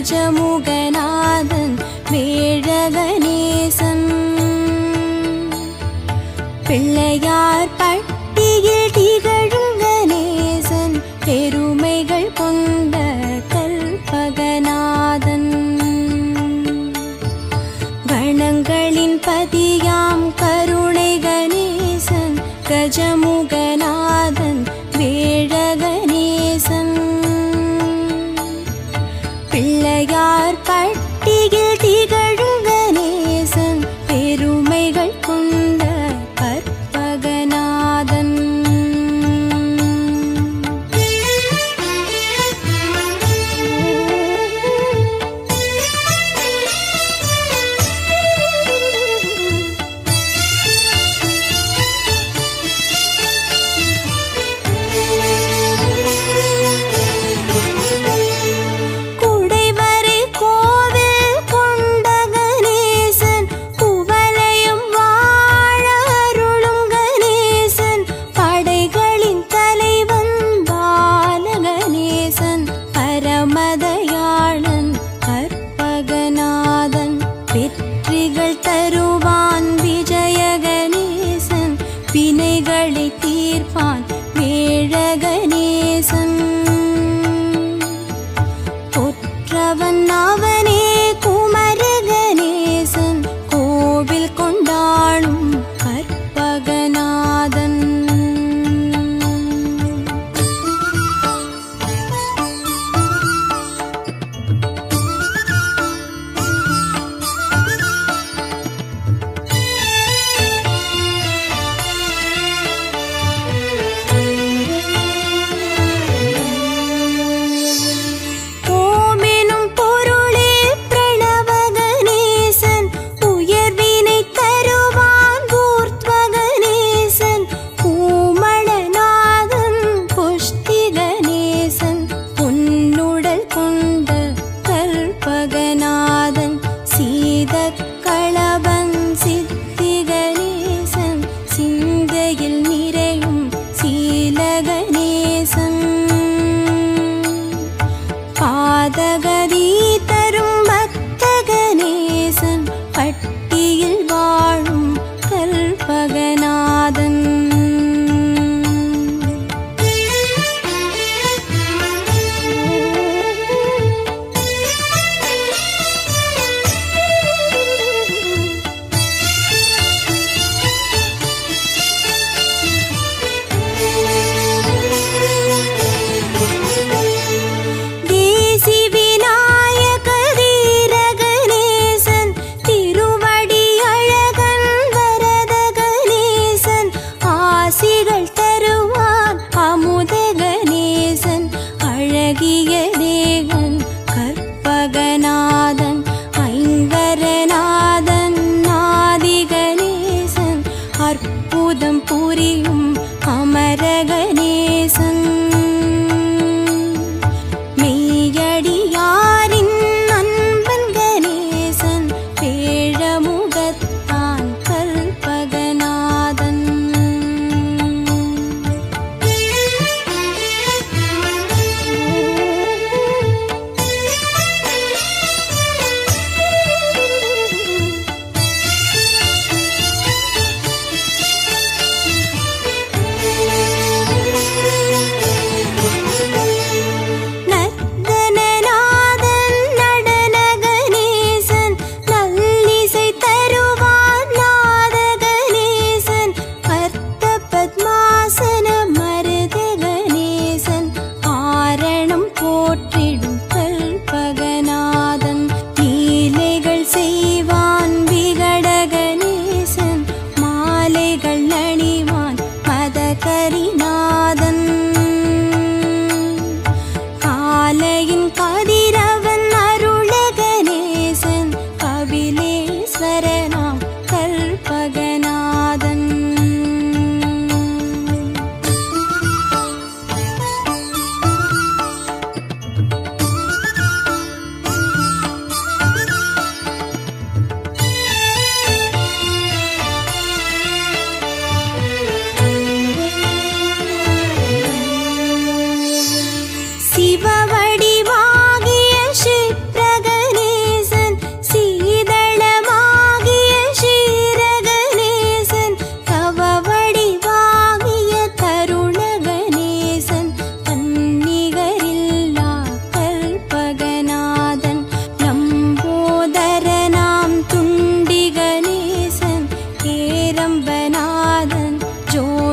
கஜமுகநாதன் வேழகணேசன் பிள்ளையார் பட்டியில் திகழும் கணேசன் பெருமைகள் கொண்ட கல்பகநாதன் கணங்களின் பதியாம் கருணை கணேசன் கஜமுகநாதன் வேழகணேசன் பிள்ளையார் பட்டியில் திகழும் கணேசன் பெருமைகள் கொண்ட கற்பகநாதன் மதயாளன் கற்பகநாதன் வெற்றிகள் தருவான் விஜயகணேசன் வினைகளை தீர்ப்பான் வேழகணேசன் பொற்றவன் அவனே குமரகணேசன் கோவில் கொண்டாடும் கற்பகநாதன் களபன் சித்தி கணேசன் சிந்தையில் நிறையும் சீலகணேசன் பாதகதி தரும் பக்த கணேசன் பட்டியில் வாழும் கல்பகநாதன் தேகன் கற்பகநாதன் ஐங்கரநாதன் ஆதிகணேசன் அற்புதம் புரியும் அமரகணேசன் மெய்யடியாரின் அன்பன் கணேசன் பேழமுகத்தான் கற்பகநாதன்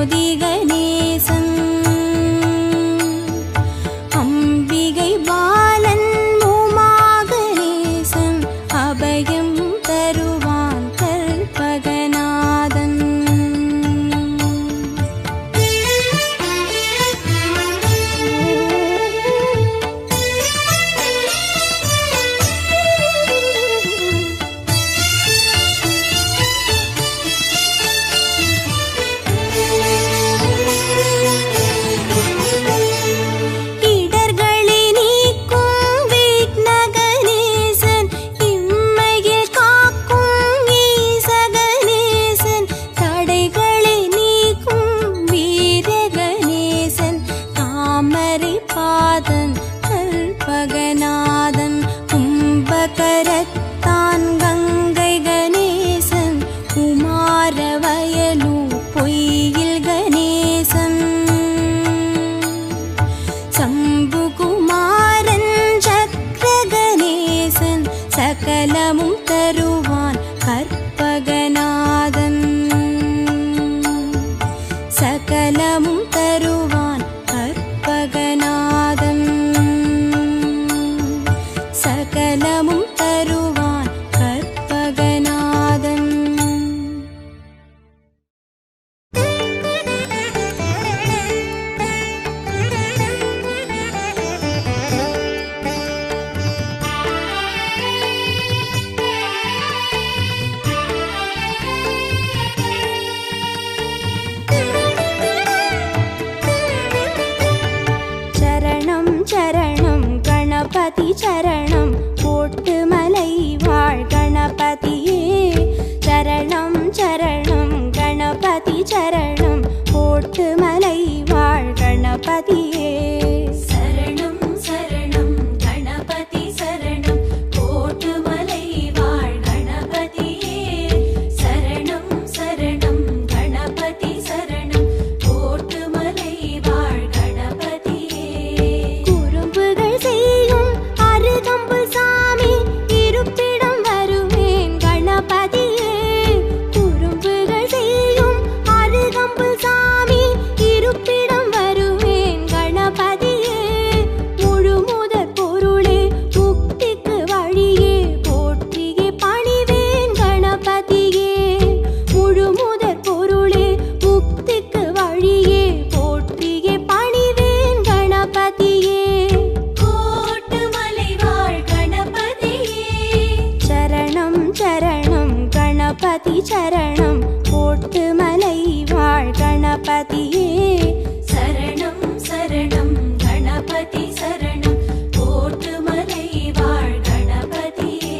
ஜோதி கணேசன் அம்பிகை பாலன் உமா கணேசன் அபயம் தருவான் கற்பகநாதன் கற்பகநாதன் கும்பகரத்தான் கங்கை கணேசன் குமாரவயலு பொய்யில் கணேசன் சம்புகுமாரன் சக்கர கணேசன் சகலமும் தருவான் கற்பகநாதன் சகலமும் தருவான் கற்பகநாதன் சகலமும் தருவான் கற்பகநாதன் சரணம் சரணம் கணபதி சரணம் கோட்டுமலை வாழ் கணபதியே சரணம் சரணம் கணபதி சரணம் கோட்டுமலை வாழ் கணபதியே சரணம் சரணம் கணபதி சரணம் கோட்டுமலை வாழ் கணபதியே சரணம் சரணம் கணபதி சரணம் கோட்டுமலை வாழ் கணபதியே குறும்புகள் செய்யும் அருகம்பு சாமி இருப்பிடம் வருவேன் கணபதியே குறும்புகள் செய்யும் அருகம்பு சாமி இருப்பிடம் வருவேன் கணபதியே முழுமுதற் பொருளே முக்திக்கு வழியே போற்றியே பணிவேன் கணபதியே முழுமுதற் பொருளே முக்திக்கு வழியே போற்றியே பணிவேன் கணபதியே கோட்டுமலை வாழ் கணபதியே சரணம் சரணம் கணபதி சரணம் கோட்டுமலை வாழ் கணபதியே சரணம் சரணம் கணபதி சரணம் கோட்டுமலை வாழ் கணபதியே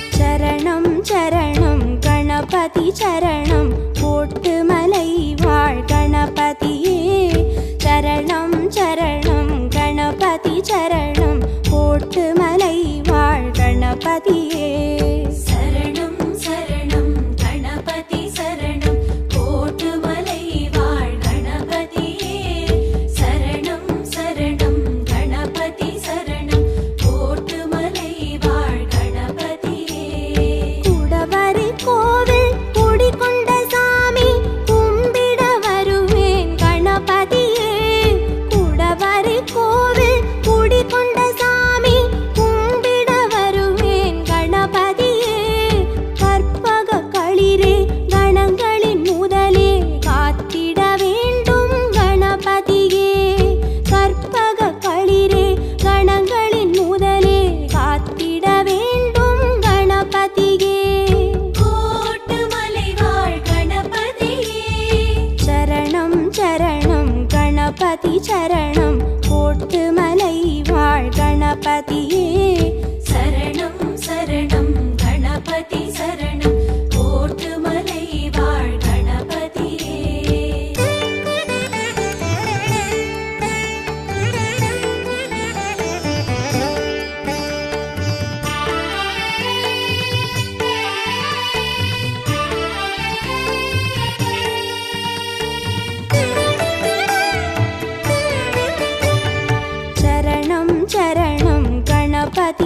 சரணம் சரணம் கணபதி சரணம் கோட்டுமலை வாழ் கணபதியே சரணம் சரணம் கணபதி சரணம் கோட்டுமலை வாழ் கணபதியே சரணம் சரணம் கணபதி சரணம் கோட்டுமலை வாழ் கணபதியே சரணம் சரணம் கணபதி சரணம் கோட்டுமலை வாழ் கணபதியே குடவரை கோவில் குடிகொண்ட சாமி கும்பிட வருவேன் கணபதியே குடவரை கோவில் குடிகொண்ட சாமி கும்பிட வருவேன் கணபதியே கற்பக களிரே கணங்களின் முதலே காத்திட வேண்டும் கணபதியே கற்பக களிரே கணங்களின் முதலே காத்திட வேண்டும் கணபதியே கோட்டுமலை வாழ் கணபதியே சரணம் சரணம் கணபதி சரணம் கோட்டுமலை வாழ் கணபதியே சரணம் சரணம் கணபதி சரணம் கோட்டுமலை வாழ் கணபதியே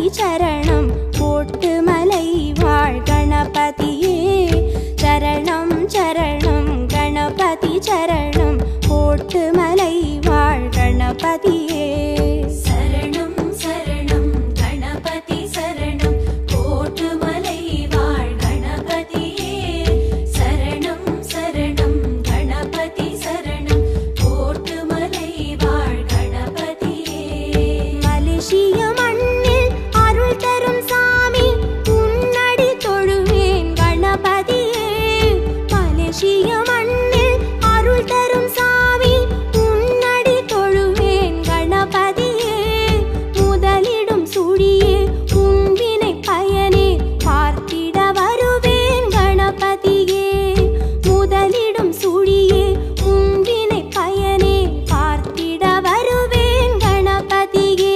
சரணம் கோட்டு மலை வாழ் கணபதியே சரணம் சரணம் கணபதி சரணம் கோட்டு மலை வாழ் கணபதியே சரணம் சரணம் கணபதி சரணம் கோட்டு மலை வாழ் கணபதியே சரணம் சரணம் கணபதி சரணம் கோட்டு மலை வாழ் கணபதியே மலேசிய மண்ணில் அருள் தரும் சாமி உன்னடி தொழுவேன் கணபதியே மலேசிய மண்ணில் அருள் தரும் சாமி உன்னடி தொழுவேன் கணபதியே முதலிடும் சுழியே உன்வினை பயனே பார்த்திட வருவேன் கணபதியே முதலிடும் சுழியே உன்வினை பயனே பார்த்திட வருவேன் கணபதியே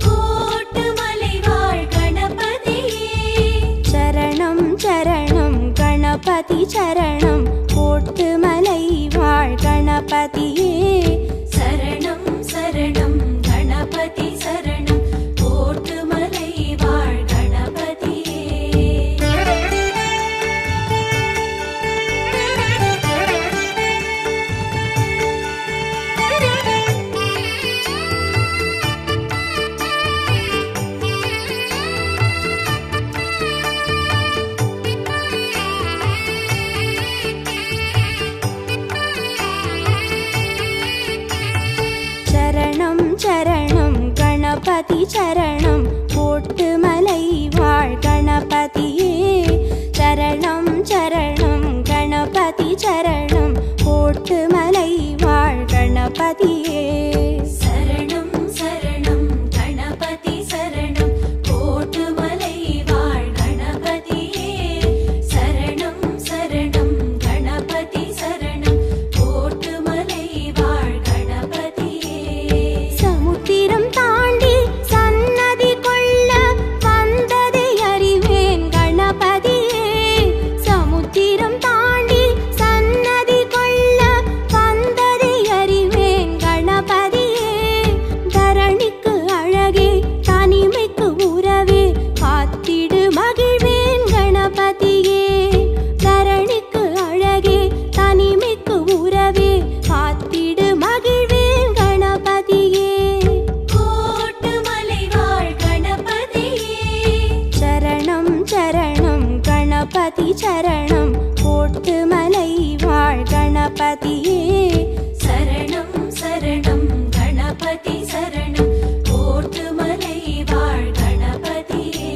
கோட்டு மலை வாழ் கணபதியே சரணம் சரணம் கணபதி சரணம் கோட்டு மலை வாழ் கணபதியே சரணம் சரணம் கணபதி சரணம் கோட்டு மலை வாழ் கணபதியே சரணம் சரணம் கணபதி சரணம் கோட்டு மலை வாழ் கணபதியே சரணம் சரணம் கணபதி சரணம் கோட்டு மலை வாழ் கணபதியே சரணம் சரணம் கணபதி சரணம் கோட்டு மலை வாழ் கணபதியே சரணம் சரணம் கணபதி சரணம் கோட்டு மலை வாழ் கணபதியே சமுத்திரம் தாண்டி சன்னதி கொள்ள வந்ததை அறிவேன் கணபதியே சமுத்திரம் தாண்டி சன்னதி கொள்ள வந்ததை அறிவேன் கணபதியே தரணிக்கு அழகே தனிமைக்கு உறவே காத்திடு மகிழ்வேன் கணபதியே தரணிக்கு அழகே தனிமைக்கு உறவே காத்திடு மகிழ்வேன் கணபதியே கோட்டு மலை வாழ் கணபதியே சரணம் சரணம் கணபதி சரணம் கோட்டு மலை வாழ் கணபதியே சரணம் சரணம் கணபதி சரணம் கோட்டு மலை வாழ் கணபதியே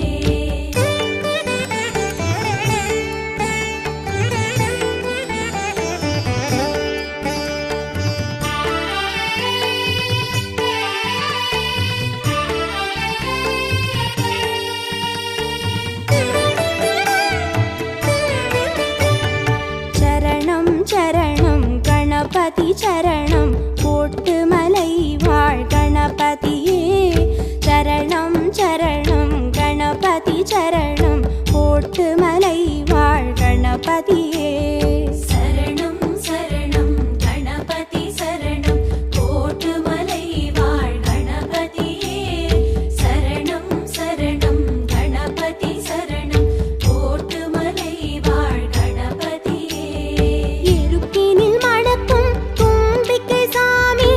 சரணம் சரணம் கணபதி சரணம் கோட்டு மலை வாழ் கணபதியே சரணம் சரணம் கணபதி சரணம் கோட்டு மலை வாழ் கணபதியே சரணம் சரணம் கணபதி சரணம் கோட்டு மலை வாழ் கணபதியே சரணம் சரணம் கணபதி சரணம் கோட்டு மலை வாழ் கணபதியே எருக்கினில் மணக்கும் தும்பிக்கை சாமி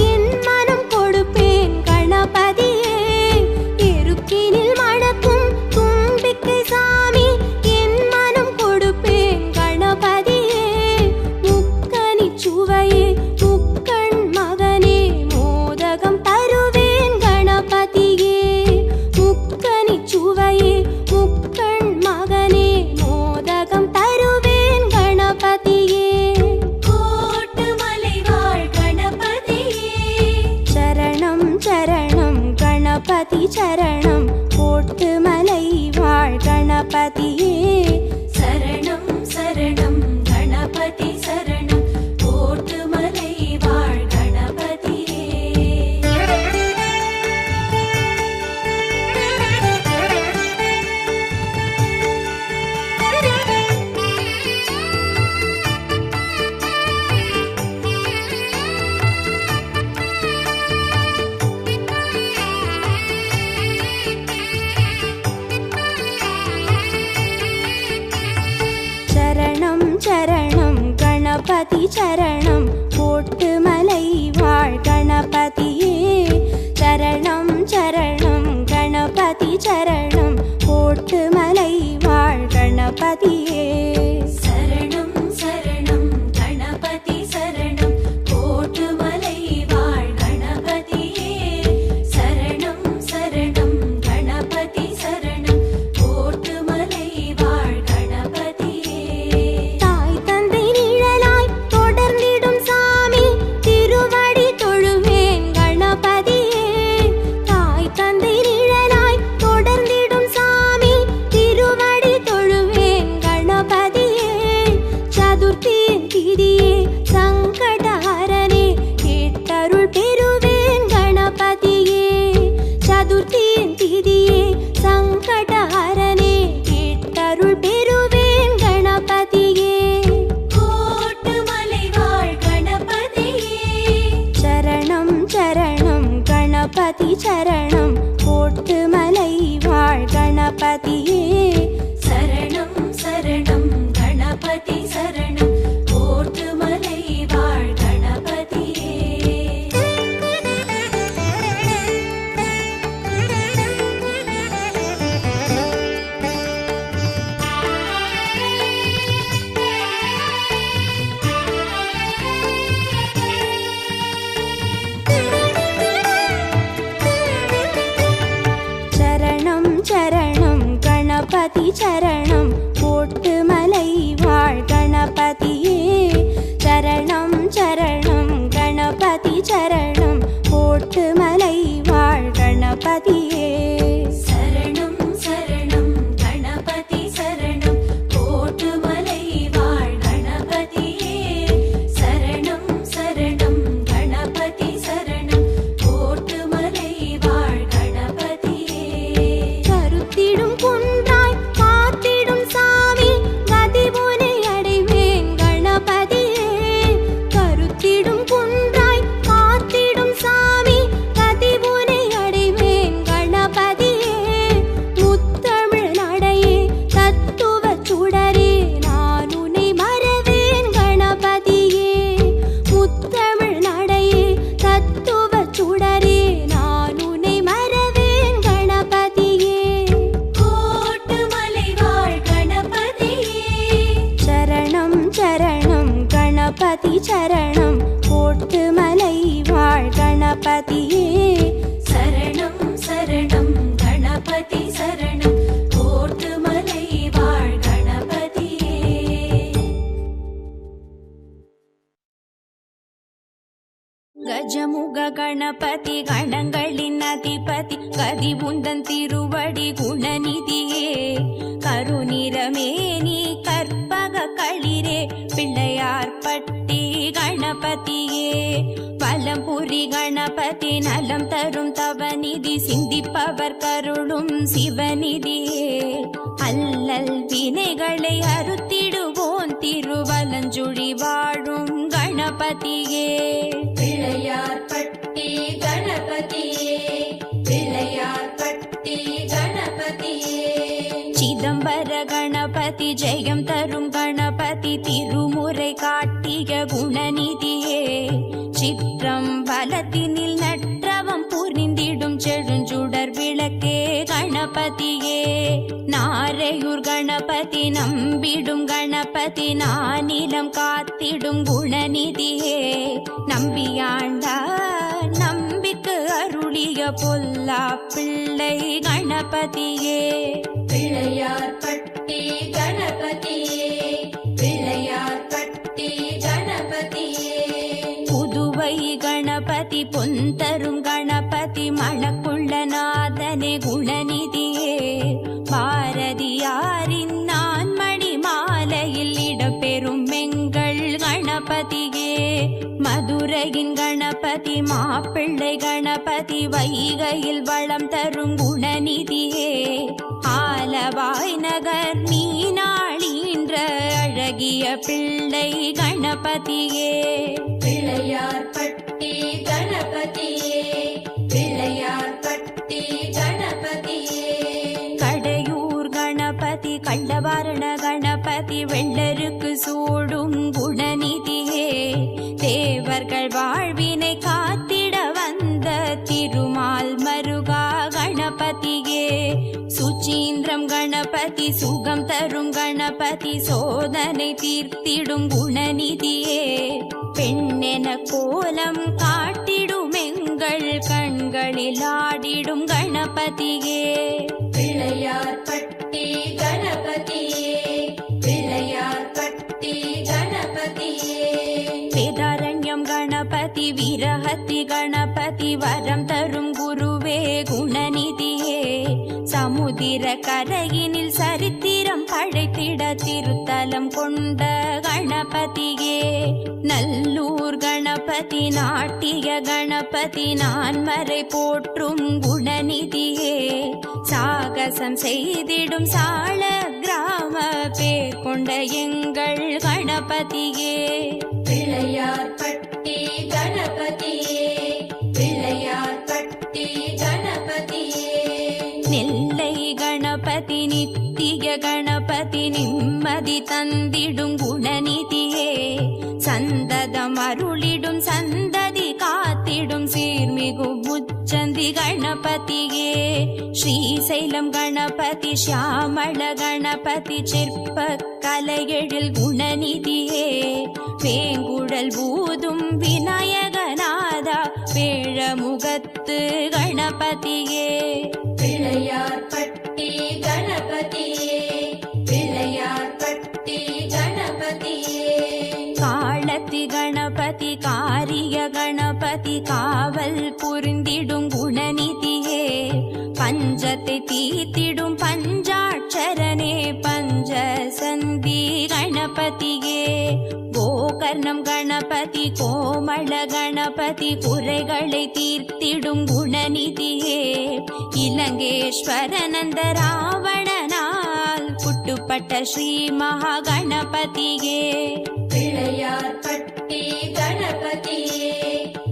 என் மனம் கொடுப்பேன் கணபதியே எருக்கினில் மணக்கும் தும்பிக்கை சாமி என் மனம் கொடுப்பேன் கணபதியே முக்கனி சுவையே முக்கண் மகனே மோதகம் தருவேன் கணபதியே முக்கனி சுவையே முக்கண் மகனே மோதகம் தருவேன் கணபதியே கோட்டு மலை வாழ் கணபதியே சரணம் சரணம் கணபதி சரணம் கோட்டு மலை வாழ் கணபதியே சரணம் சரணம் கணபதி சரணம் கோட்டு மலை வாழ் கணபதியே கணபதி சரணம் கோட்டுமலை வாழ் கணபதியே சரணம் சரணம் கணபதி சரணம் கோட்டுமலை வாழ் கணபதியே சரணம் சரணம் கணபதி சரணம் கோட்டுமலை வாழ் கணபதியே சரணம் சரணம் கணபதி சரணம் கோட்டுமலை வாழ் கணபதியே தாய் தந்தை நிழலாய் தொடர்ந்திடும் சாமி திருவடி தொழுவேன் கணபதியே தாய் தந்தை நிழலாய் தொடர்ந்திடும் சாமி திருவடி தொழுவேன் கணபதியே சதுர்த்தியின் திதியே சங்கடஹரனே கேட்டருள் பெறுவேன் கணபதியே சதுர்த்தியின் திதியே சங்கடஹரனே கேட்டருள் பெறுவேன் கணபதியே கோட்டுமலை வாழ் கணபதியே சரணம் சரணம் கணபதி சரணம் கோட்டுமலை வாழ் கணபதியே சரணம் சரணம் கணபதி சரணம் கோட்டுமலை வாழ் கணபதியே சரணம் சரணம் கணபதி சரணம் கோட்டுமலை வாழ் கணபதியே சரணம் சரணம் கணபதி சரணம் கோட்டுமலை வாழ் கணபதியே சரணம் சரணம் கணபதி சரணம் கோட்டுமலை வாழ் கணபதியே சரணம் சரணம் கணபதி சரணம் கோட்டுமலை வாழ் கணபதியே கருத்திடும் குன்றாய் காத்திடும் சாமி கதிபுனை அடைவேன் கணபதியே கருத்திடும் குன்றாய் காத்திடும் சாமி கதிபுனை அடைவேன் கணபதியே முத்தமிழ் நடையே தத்துவ சுடரே நான் உன்னை மறவேன் கணபதியே முத்தமிழ் நடையே தத்துவ சுடரே நான் உன்னை மறவேன் கணபதியே கோட்டுமலை வாழ் கணபதியே சரணம் சரணம் கணபதி சரணம் கோட்டுமலை வாழ் கணபதியே சரணம் சரணம் கணபதி சரணம் கோட்டுமலை வாழ் கணபதியே கஜமுக கணபதி கணங்களின் அதிபதி கதி உந்தன் திருவடி குணநிதியே கருநிறமேனி கற்பக களிரே பிள்ளையார் பட்டி கணபதியே பலம்புரி கணபதி நலம் தரும் தவநிதி சிந்திப்பவர் கருளும் சிவநிதியே அல்லல் வினைகளை அறுத்திடுவோன் திருவலஞ்சுழி வாழும் கணபதியே பிள்ளையார் பட்டி கணபதியே பிள்ளையார் பட்டி கணபதியே சிதம்பர கணபதி ஜெயம் தரும் கணபதி திருமுறை காட்டிய குணநிதியே சிற்றம்பலத்தினில் நற்றவம் புரிந்திடும் செழுஞ்சுடர் விளக்கே கணபதியே நாரையூர் கணபதி நம்பிடும் கணபதி நானிலம் காத்திடும் குணநிதியே நம்பியாண்டா நம்பிக்கு அருளிய பொல்லா பிள்ளை கணபதியே பிள்ளையார் பட்டி கணபதியே பிள்ளையார் பட்டி கணபதியே புதுவை கணபதி பொந்தரும் கணபதி மணக்குள்ளநாதனே குணநிதியே பாரதியாரின் நான்மணி மாலையில் இடம்பெறும் எங்கள் கணபதியே மதுரையின் கணபதி மாப்பிள்ளை கணபதி வைகையில் வளம் தரும் குணநிதியே ஆலவாய் நகர் மீனாளீன்ற அழகிய பிள்ளை கணபதியே பிள்ளையார் பட்டி கணபதியே பிள்ளையார் பட்டி கணபதியே கடையூர் கணபதி கள்ளவாரண கணபதி வெள்ளருக்கு சூடும் குணநிதியே வாழ்வினை காத்திட வந்த திருமால் மருகா கணபதியே. சுச்சீந்திரம் கணபதி சுகம் தரும் கணபதி சோதனை தீர்த்திடும் குணநிதியே. பெண்ணென கோலம் காட்டிடும் எங்கள் கண்களில் ஆடிடும் கணபதியே. பிள்ளையார் பட்டி கணபதியே, பிள்ளையார் பட்டி கணபதியே. வேதாரண்யம் கணபதி விரஹத்தி கணபதி வரம் தரும் குருவே குணநிதியே. சமுதிர கரையினில் சரித்திரம் படைத்திட திருத்தலம் கொண்ட கணபதியே. நல்லூர் கணபதி நாட்டிய கணபதி நான்மறை போற்றும் குணநிதியே. சாகசம் செய்திடும் சால கிராம பேர் கொண்ட எங்கள் கணபதியே. பிள்ளையார் பட்டி கணபதியே, பிள்ளையார் பட்டி கணபதியே. நெல்லை கணபதி நித்திய கணபதி நிம்மதி தந்திடும் குணநிதியே. சந்ததம் அருளிடும் சந்ததி காத்திடும் சீர்மிகு முச்சந்தி கணபதியே. ஸ்ரீசைலம் கணபதி ஷியாமள கணபதி சிற்ப கலையெழில் குணநிதியே. வேங்குழல் பூதும் விநாயகநாதா வேழமுகத்து கணபதியே. பிள்ளையார் பட்டி கணபதியே, பிள்ளையார் பட்டி கணபதியே. காளத்தி கணபதி காரிய கணபதி காவல் புரிந்திடும் குணநிதியே. பஞ்சத்தை தீர்த்திடும் பஞ்சாட்சரனே பஞ்சசந்தி கணபதியே. கோகர்ணம் கணபதி கோமள கணபதி குறைகளை தீர்த்திடும் குணநிதியே. இலங்கேஸ்வரனந்த ராவணனால் புட்டுப்பட்ட ஸ்ரீ மகா கணபதியே. பிள்ளையார் பட்டி கணபதியே,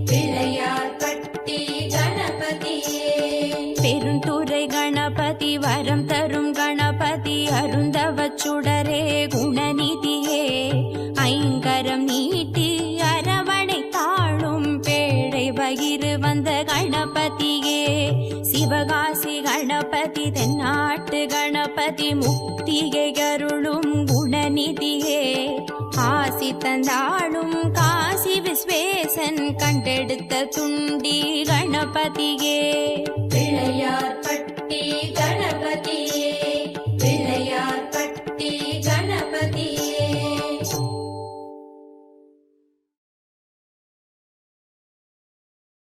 பிள்ளையார் பட்டி கணபதியே. பெருந்துறை கணபதி வரம் தரும் கணபதி அருந்தவச் சுடரே குணநிதியே. ஐங்கரம் நீட்டி அரவணை தாழும் பேழை வயிறு வந்த கணபதியே. சிவகாசி கணபதி தென்னாட்டு கணபதி முக்தியை அருளும் குணநிதியே. ஆசி தந்தாளும் காசி விஸ்வேசன் கண்டெடுத்த துண்டி கணபதியே. பிள்ளையார் பட்டி கணபதி,